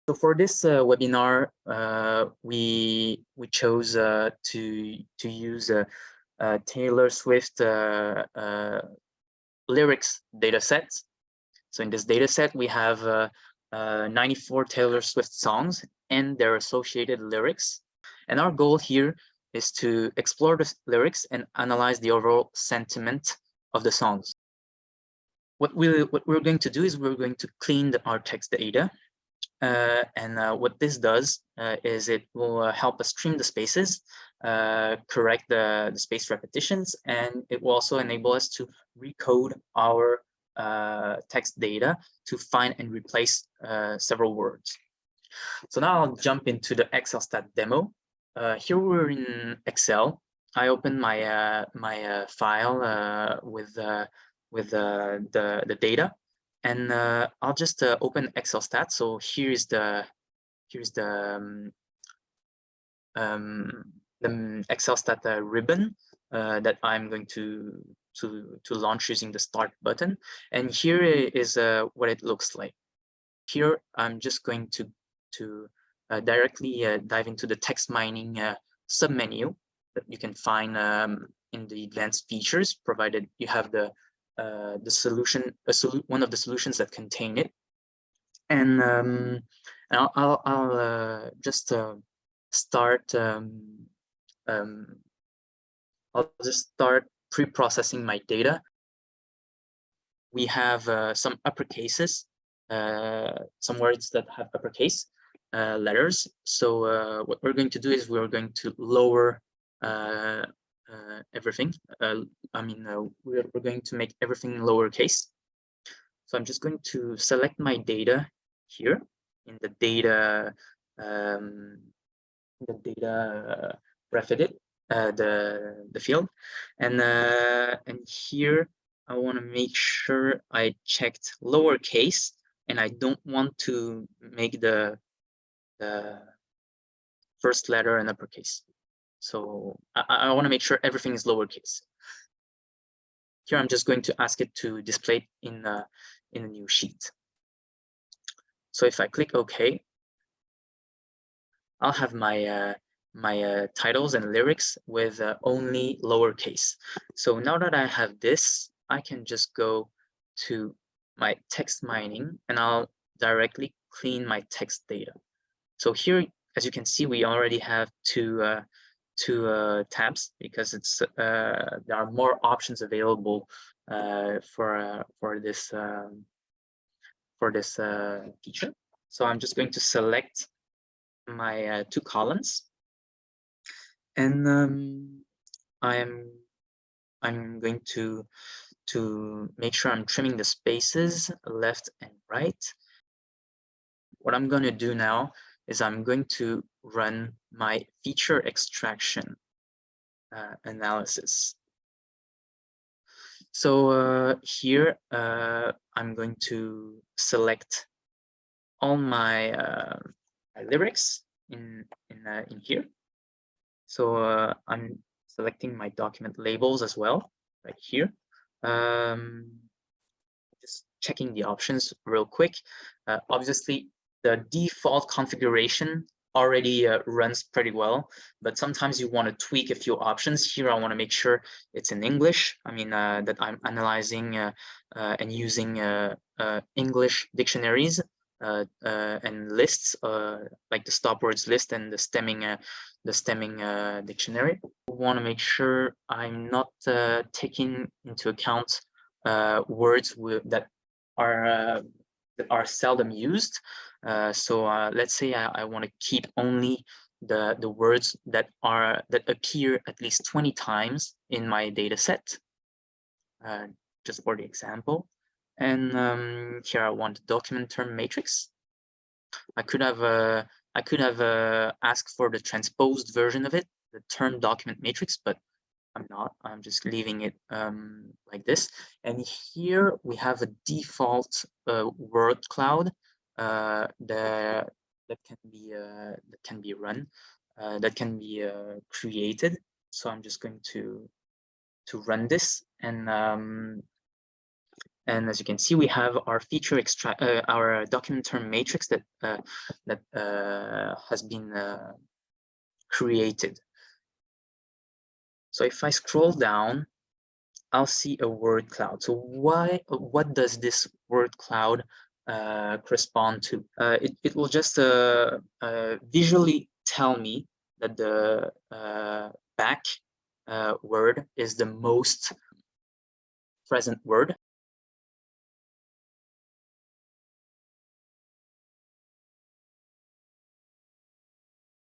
So for this webinar, we chose to use Taylor Swift lyrics data set. So in this data set, we have 94 Taylor Swift songs and their associated lyrics. And our goal here is to explore the lyrics and analyze the overall sentiment of the songs. What we're going to do is we're going to clean our text data. What this does is it will help us trim the spaces, correct the space repetitions, and it will also enable us to recode our text data to find and replace several words. So now I'll jump into the XLSTAT demo. Here we're in Excel. I open my file with the data, and I'll just open XLSTAT. So here's the XLSTAT ribbon that I'm going to launch using the start button. And here is what it looks like. Here I'm just going to directly dive into the text mining submenu that you can find in the advanced features, provided you have solution, one of the solutions that contain it. And I'll just start. I'll just start pre-processing my data. We have some uppercases, some words that have uppercase letters. So what we're going to do is we're going to lower everything. We're going to make everything lowercase. So I'm just going to select my data here in the data ref edit, the field, and here I want to make sure I checked lowercase, and I don't want to make the first letter an uppercase. So I want to make sure everything is lowercase. Here I'm just going to ask it to display it in a new sheet. So if I click OK, I'll have my my titles and lyrics with only lowercase. So now that I have this, I can just go to my text mining and I'll directly clean my text data. So here, as you can see, we already have two tabs because it's there are more options available for this feature. So I'm just going to select my two columns, and I'm going to make sure I'm trimming the spaces left and right. What I'm going to do now is I'm going to run my feature extraction analysis. So here I'm going to select all my lyrics in here. So I'm selecting my document labels as well right here. Just checking the options real quick. Obviously, the default configuration already runs pretty well, but sometimes you want to tweak a few options. Here, I want to make sure it's in English. I mean, that I'm analyzing and using English dictionaries and lists, like the stop words list and the stemming dictionary. I want to make sure I'm not taking into account words that are seldom used. So let's say I want to keep only the words that appear at least 20 times in my data set, just for the example. And here I want the document term matrix. I could have asked for the transposed version of it, the term document matrix, but I'm not. I'm just leaving it like this. And here we have a default word cloud that can be run, that can be created. So I'm just going to run this, and And as you can see, we have our feature extract, our document term matrix that has been created. So if I scroll down, I'll see a word cloud. So what does this word cloud correspond to? It will just visually tell me that the back word is the most present word,